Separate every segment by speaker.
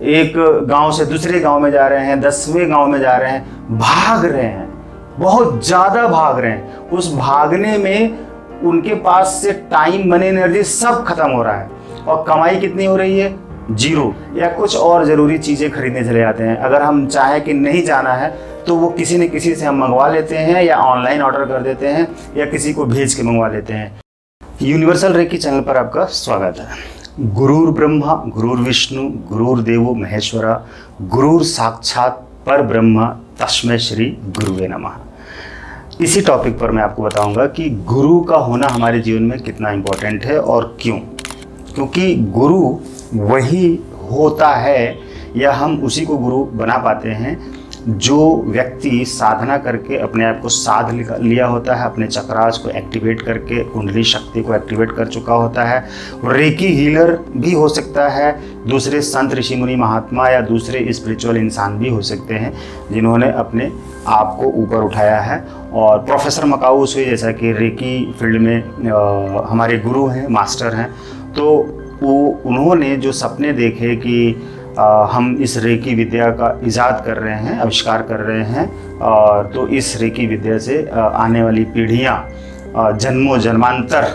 Speaker 1: एक गांव से दूसरे गांव में जा रहे हैं, 10वें गांव में जा रहे हैं, भाग रहे हैं, बहुत ज़्यादा भाग रहे हैं। उस भागने में उनके पास से टाइम, मनी, एनर्जी सब खत्म हो रहा है और कमाई कितनी हो रही है? 0। या कुछ और ज़रूरी चीज़ें खरीदने चले जाते हैं। अगर हम चाहें कि नहीं जाना है तो वो किसी न किसी से हम मंगवा लेते हैं या ऑनलाइन ऑर्डर कर देते हैं या किसी को भेज के मंगवा लेते हैं। यूनिवर्सल रेकी चैनल पर आपका स्वागत है। गुरुर ब्रह्मा गुरुर विष्णु गुरुर्देवो महेश्वरा गुरुर साक्षात पर ब्रह्म तस्मै श्री गुरुवे नमः। इसी टॉपिक पर मैं आपको बताऊंगा कि गुरु का होना हमारे जीवन में कितना इम्पोर्टेंट है और क्यों। क्योंकि गुरु वही होता है या हम उसी को गुरु बना पाते हैं जो व्यक्ति साधना करके अपने आप को साध लिया होता है, अपने चक्रास को एक्टिवेट करके कुंडली शक्ति को एक्टिवेट कर चुका होता है। रेकी हीलर भी हो सकता है, दूसरे संत ऋषि मुनि महात्मा या दूसरे स्पिरिचुअल इंसान भी हो सकते हैं जिन्होंने अपने आप को ऊपर उठाया है। और प्रोफेसर मकाऊ सुई जैसा कि रेकी फील्ड में हमारे गुरु हैं, मास्टर हैं, तो उन्होंने जो सपने देखे कि हम इस रेकी विद्या का इजाद कर रहे हैं, आविष्कार कर रहे हैं, और तो इस रेकी विद्या से आने वाली पीढ़ियाँ जन्मों जन्मांतर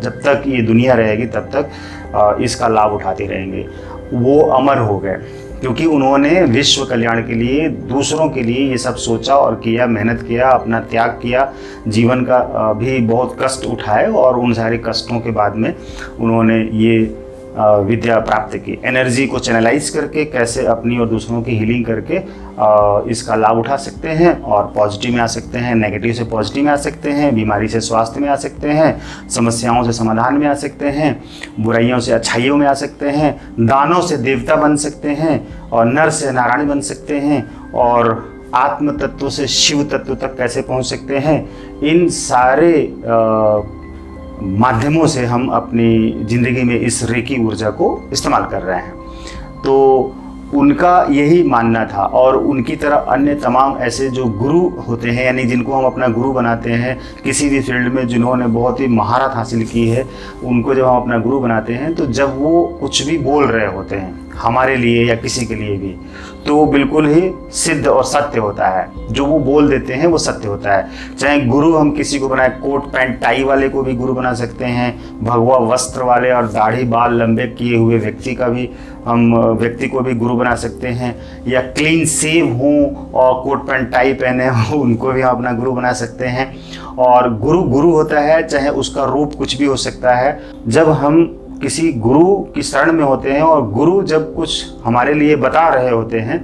Speaker 1: जब तक ये दुनिया रहेगी तब तक इसका लाभ उठाते रहेंगे। वो अमर हो गए क्योंकि उन्होंने विश्व कल्याण के लिए, दूसरों के लिए ये सब सोचा और किया, मेहनत किया, अपना त्याग किया, जीवन का भी बहुत कष्ट उठाए और उन सारे कष्टों के बाद में उन्होंने ये विद्या प्राप्त की। एनर्जी को चैनलाइज करके कैसे अपनी और दूसरों की हीलिंग करके इसका लाभ उठा सकते हैं और पॉजिटिव में आ सकते हैं, नेगेटिव से पॉजिटिव में आ सकते हैं, बीमारी से स्वास्थ्य में आ सकते हैं, समस्याओं से समाधान में आ सकते हैं, बुराइयों से अच्छाइयों में आ सकते हैं, दानों से देवता बन सकते हैं और नर से नारायण बन सकते हैं और आत्म तत्व से शिव तत्व तक कैसे पहुंच सकते हैं। इन सारे माध्यमों से हम अपनी ज़िंदगी में इस रेकी ऊर्जा को इस्तेमाल कर रहे हैं। तो उनका यही मानना था और उनकी तरह अन्य तमाम ऐसे जो गुरु होते हैं, यानी जिनको हम अपना गुरु बनाते हैं, किसी भी फील्ड में जिन्होंने बहुत ही महारत हासिल की है, उनको जब हम अपना गुरु बनाते हैं तो जब वो कुछ भी बोल रहे होते हैं हमारे लिए या किसी के लिए भी, तो वो बिल्कुल ही सिद्ध और सत्य होता है। जो वो बोल देते हैं वो सत्य होता है। चाहे गुरु हम किसी को बनाए, कोट पैंट टाई वाले को भी गुरु बना सकते हैं, भगवा वस्त्र वाले और दाढ़ी बाल लंबे किए हुए व्यक्ति को भी गुरु बना सकते हैं, या क्लीन सेव हों और कोट पैंट टाई पहने हों उनको भी हम अपना गुरु बना सकते हैं। और गुरु होता है, चाहे उसका रूप कुछ भी हो सकता है। जब हम किसी गुरु की शरण में होते हैं और गुरु जब कुछ हमारे लिए बता रहे होते हैं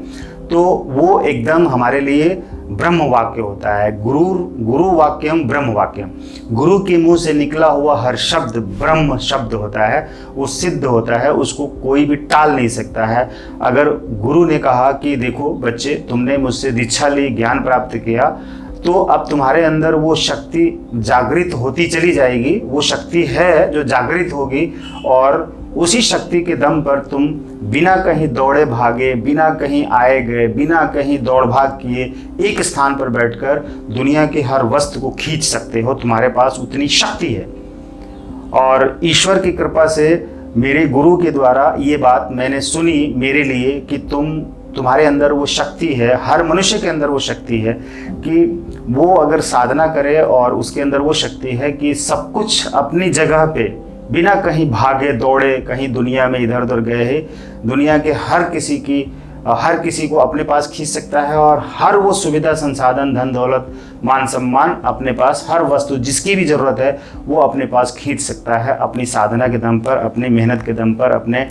Speaker 1: तो वो एकदम हमारे लिए ब्रह्म वाक्य होता है। गुरु वाक्यम ब्रह्म वाक्यम। गुरु के मुंह से निकला हुआ हर शब्द ब्रह्म शब्द होता है, वो सिद्ध होता है, उसको कोई भी टाल नहीं सकता है। अगर गुरु ने कहा कि देखो बच्चे, तुमने मुझसे दीक्षा ली, ज्ञान प्राप्त किया, तो अब तुम्हारे अंदर वो शक्ति जागृत होती चली जाएगी। वो शक्ति है जो जागृत होगी और उसी शक्ति के दम पर तुम बिना कहीं दौड़े भागे, बिना कहीं आए गए, बिना कहीं दौड़ भाग किए एक स्थान पर बैठकर दुनिया की हर वस्तु को खींच सकते हो। तुम्हारे पास उतनी शक्ति है। और ईश्वर की कृपा से मेरे गुरु के द्वारा ये बात मैंने सुनी मेरे लिए कि तुम्हारे अंदर वो शक्ति है, हर मनुष्य के अंदर वो शक्ति है कि वो अगर साधना करे और उसके अंदर वो शक्ति है कि सब कुछ अपनी जगह पे बिना कहीं भागे दौड़े, कहीं दुनिया में इधर उधर गए है, दुनिया के हर किसी को अपने पास खींच सकता है और हर वो सुविधा, संसाधन, धन दौलत, मान सम्मान अपने पास, हर वस्तु जिसकी भी ज़रूरत है वो अपने पास खींच सकता है। अपनी साधना के दम पर, अपनी मेहनत के दम पर, अपने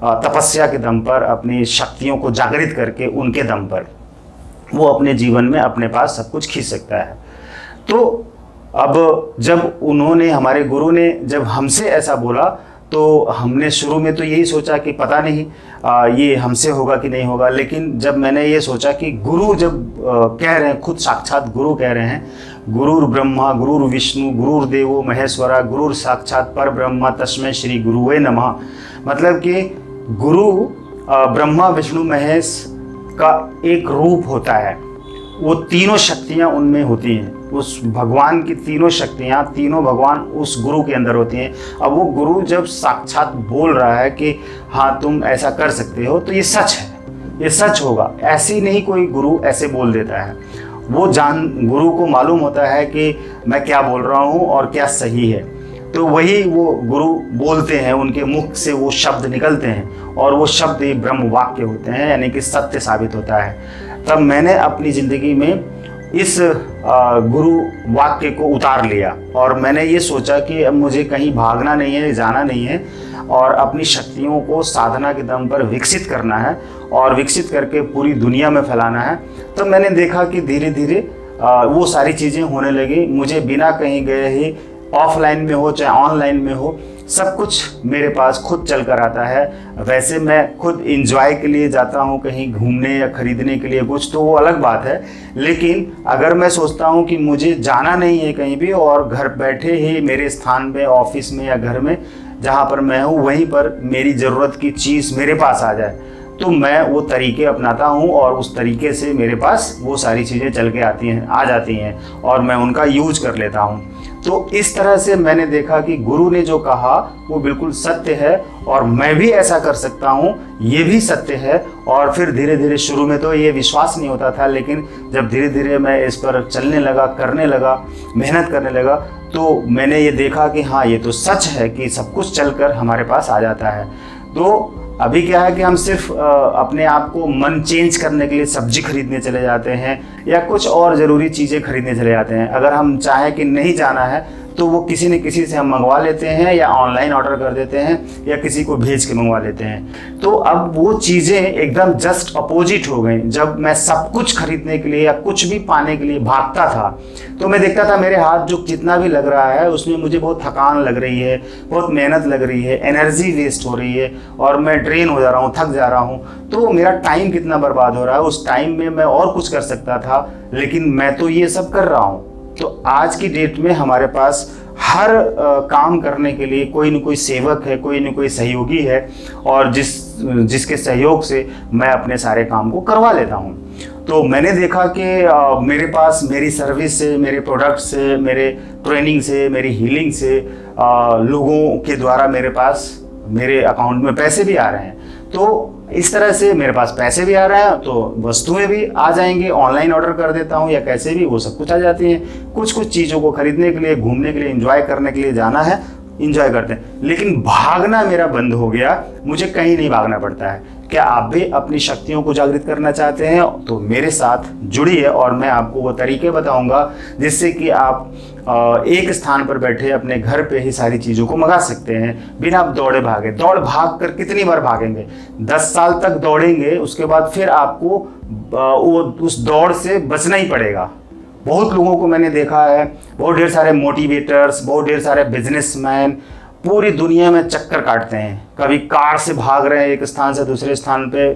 Speaker 1: तपस्या के दम पर, अपनी शक्तियों को जागृत करके उनके दम पर वो अपने जीवन में अपने पास सब कुछ खींच सकता है। तो अब जब हमारे गुरु ने जब हमसे ऐसा बोला तो हमने शुरू में तो यही सोचा कि पता नहीं ये हमसे होगा कि नहीं होगा। लेकिन जब मैंने ये सोचा कि गुरु जब कह रहे हैं, खुद साक्षात गुरु कह रहे हैं, गुरुर ब्रह्मा गुरुर विष्णु गुरुर्देवो महेश्वरा गुरुर साक्षात पर ब्रह्मा तस्मै श्री गुरुवे नमः। मतलब कि गुरु ब्रह्मा विष्णु महेश का एक रूप होता है वो तीनों शक्तियाँ उनमें होती हैं, उस भगवान की तीनों शक्तियाँ, तीनों भगवान उस गुरु के अंदर होती हैं। अब वो गुरु जब साक्षात बोल रहा है कि हाँ तुम ऐसा कर सकते हो, तो ये सच है, ये सच होगा। ऐसे ही नहीं कोई गुरु ऐसे बोल देता है, वो गुरु को मालूम होता है कि मैं क्या बोल रहा हूँ और क्या सही है, तो वही वो गुरु बोलते हैं, उनके मुख से वो शब्द निकलते हैं और वो शब्द ही ब्रह्म वाक्य होते हैं, यानी कि सत्य साबित होता है। तब मैंने अपनी ज़िंदगी में इस गुरु वाक्य को उतार लिया और मैंने ये सोचा कि अब मुझे कहीं भागना नहीं है, जाना नहीं है और अपनी शक्तियों को साधना के दम पर विकसित करना है और विकसित करके पूरी दुनिया में फैलाना है। तो मैंने देखा कि धीरे धीरे वो सारी चीज़ें होने लगी, मुझे बिना कहीं गए ही, ऑफलाइन में हो चाहे ऑनलाइन में हो, सब कुछ मेरे पास खुद चल कर आता है। वैसे मैं खुद इंजॉय के लिए जाता हूँ कहीं घूमने या खरीदने के लिए कुछ, तो वो अलग बात है, लेकिन अगर मैं सोचता हूँ कि मुझे जाना नहीं है कहीं भी और घर बैठे ही मेरे स्थान में, ऑफिस में या घर में जहाँ पर मैं हूँ वहीं पर मेरी ज़रूरत की चीज़ मेरे पास आ जाए, तो मैं वो तरीके अपनाता हूँ और उस तरीके से मेरे पास वो सारी चीज़ें चल के आती हैं, आ जाती हैं और मैं उनका यूज कर लेता हूँ। तो इस तरह से मैंने देखा कि गुरु ने जो कहा वो बिल्कुल सत्य है और मैं भी ऐसा कर सकता हूँ, ये भी सत्य है। और फिर धीरे धीरे, शुरू में तो ये विश्वास नहीं होता था, लेकिन जब धीरे धीरे मैं इस पर चलने लगा, करने लगा, मेहनत करने लगा, तो मैंने ये देखा कि हाँ ये तो सच है कि सब कुछ चलकर हमारे पास आ जाता है। तो अभी क्या है कि हम सिर्फ अपने आप को मन चेंज करने के लिए सब्जी खरीदने चले जाते हैं या कुछ और ज़रूरी चीज़ें खरीदने चले जाते हैं। अगर हम चाहें कि नहीं जाना है तो वो किसी न किसी से हम मंगवा लेते हैं या ऑनलाइन ऑर्डर कर देते हैं या किसी को भेज के मंगवा लेते हैं। तो अब वो चीज़ें एकदम जस्ट अपोजिट हो गई। जब मैं सब कुछ खरीदने के लिए या कुछ भी पाने के लिए भागता था तो मैं देखता था मेरे हाथ जो जितना भी लग रहा है उसमें मुझे बहुत थकान लग रही है, बहुत मेहनत लग रही है, एनर्जी वेस्ट हो रही है और मैं ड्रेन हो जा रहा हूँ, थक जा रहा हूँ। तो मेरा टाइम कितना बर्बाद हो रहा है, उस टाइम में मैं और कुछ कर सकता था, लेकिन मैं तो ये सब कर रहा हूँ। तो आज की डेट में हमारे पास हर काम करने के लिए कोई न कोई सेवक है, कोई न कोई सहयोगी है और जिसके सहयोग से मैं अपने सारे काम को करवा लेता हूँ। तो मैंने देखा कि मेरे पास मेरी सर्विस से, मेरे प्रोडक्ट से, मेरे ट्रेनिंग से, मेरी हीलिंग से लोगों के द्वारा मेरे पास मेरे अकाउंट में पैसे भी आ रहे हैं। तो इस तरह से मेरे पास पैसे भी आ रहे हैं तो वस्तुएं भी आ जाएंगी, ऑनलाइन ऑर्डर कर देता हूं या कैसे भी वो सब कुछ आ जाती हैं। कुछ कुछ चीज़ों को खरीदने के लिए, घूमने के लिए, एंजॉय करने के लिए जाना है, एंजॉय करते हैं, लेकिन भागना मेरा बंद हो गया, मुझे कहीं नहीं भागना पड़ता है। क्या आप भी अपनी शक्तियों को जागृत करना चाहते हैं तो मेरे साथ जुड़िए और मैं आपको वो तरीके बताऊंगा जिससे कि आप एक स्थान पर बैठे अपने घर पे ही सारी चीज़ों को मंगा सकते हैं बिना दौड़े भागे। दौड़ भाग कर कितनी बार भागेंगे? 10 साल तक दौड़ेंगे, उसके बाद फिर आपको वो उस दौड़ से बचना ही पड़ेगा। बहुत लोगों को मैंने देखा है, बहुत ढेर सारे मोटिवेटर्स, बहुत ढेर सारे बिजनेसमैन पूरी दुनिया में चक्कर काटते हैं। कभी कार से भाग रहे हैं एक स्थान से दूसरे स्थान पे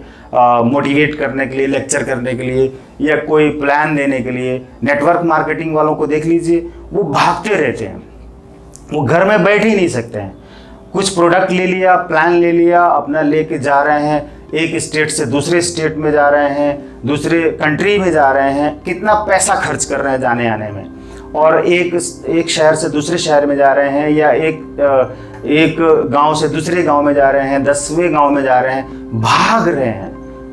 Speaker 1: मोटिवेट करने के लिए, लेक्चर करने के लिए या कोई प्लान देने के लिए। नेटवर्क मार्केटिंग वालों को देख लीजिए, वो भागते रहते हैं, वो घर में बैठ ही नहीं सकते हैं। कुछ प्रोडक्ट ले लिया, प्लान ले लिया, अपना लेके जा रहे हैं, एक स्टेट से दूसरे स्टेट में जा रहे हैं, दूसरे कंट्री में जा रहे हैं, कितना पैसा खर्च कर रहे हैं जाने आने में, और एक शहर से दूसरे शहर में जा रहे हैं या एक गांव से दूसरे गांव में जा रहे हैं, 10वें गांव में जा रहे हैं, भाग रहे हैं,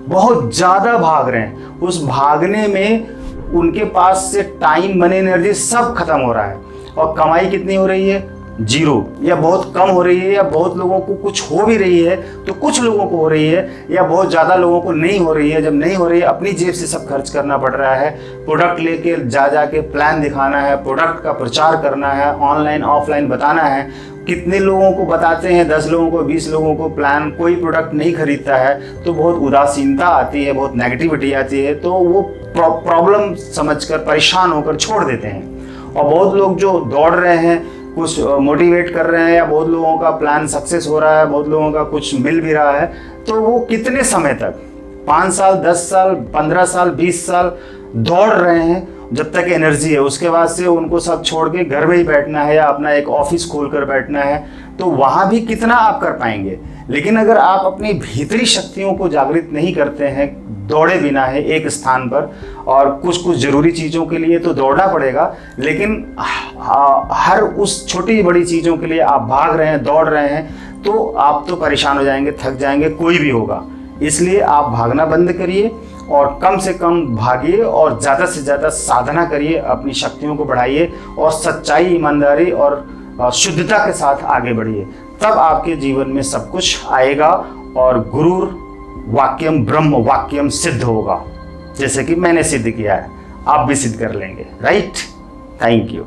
Speaker 1: बहुत ज़्यादा भाग रहे हैं। उस भागने में उनके पास से टाइम, मनी, एनर्जी सब खत्म हो रहा है और कमाई कितनी हो रही है? 0 या बहुत कम हो रही है, या बहुत लोगों को कुछ हो भी रही है तो कुछ लोगों को हो रही है, या बहुत ज़्यादा लोगों को नहीं हो रही है। जब नहीं हो रही है, अपनी जेब से सब खर्च करना पड़ रहा है। प्रोडक्ट लेके जा के प्लान दिखाना है, प्रोडक्ट का प्रचार करना है, ऑनलाइन ऑफलाइन बताना है। कितने लोगों को बताते हैं? 10 लोगों को, 20 लोगों को प्लान, कोई प्रोडक्ट नहीं खरीदता है तो बहुत उदासीनता आती है, बहुत नेगेटिविटी आती है, तो वो प्रॉब्लम समझकर, परेशान होकर छोड़ देते हैं। और बहुत लोग जो दौड़ रहे हैं, कुछ मोटिवेट कर रहे हैं, या बहुत लोगों का प्लान सक्सेस हो रहा है, बहुत लोगों का कुछ मिल भी रहा है, तो वो कितने समय तक, 5 साल, 10 साल, 15 साल, 20 साल दौड़ रहे हैं जब तक एनर्जी है, उसके बाद से उनको सब छोड़ के घर में ही बैठना है या अपना एक ऑफिस खोलकर बैठना है, तो वहाँ भी कितना आप कर पाएंगे। लेकिन अगर आप अपनी भीतरी शक्तियों को जागृत नहीं करते हैं, दौड़े बिना है एक स्थान पर, और कुछ कुछ ज़रूरी चीज़ों के लिए तो दौड़ना पड़ेगा, लेकिन हर उस छोटी बड़ी चीज़ों के लिए आप भाग रहे हैं, दौड़ रहे हैं, तो आप तो परेशान हो जाएंगे, थक जाएंगे, कोई भी होगा। इसलिए आप भागना बंद करिए और कम से कम भागिए और ज़्यादा से ज़्यादा साधना करिए, अपनी शक्तियों को बढ़ाइए और सच्चाई, ईमानदारी और शुद्धता के साथ आगे बढ़िए। तब आपके जीवन में सब कुछ आएगा और गुरुर वाक्यम ब्रह्म वाक्यम सिद्ध होगा, जैसे कि मैंने सिद्ध किया है, आप भी सिद्ध कर लेंगे। राइट? Thank you.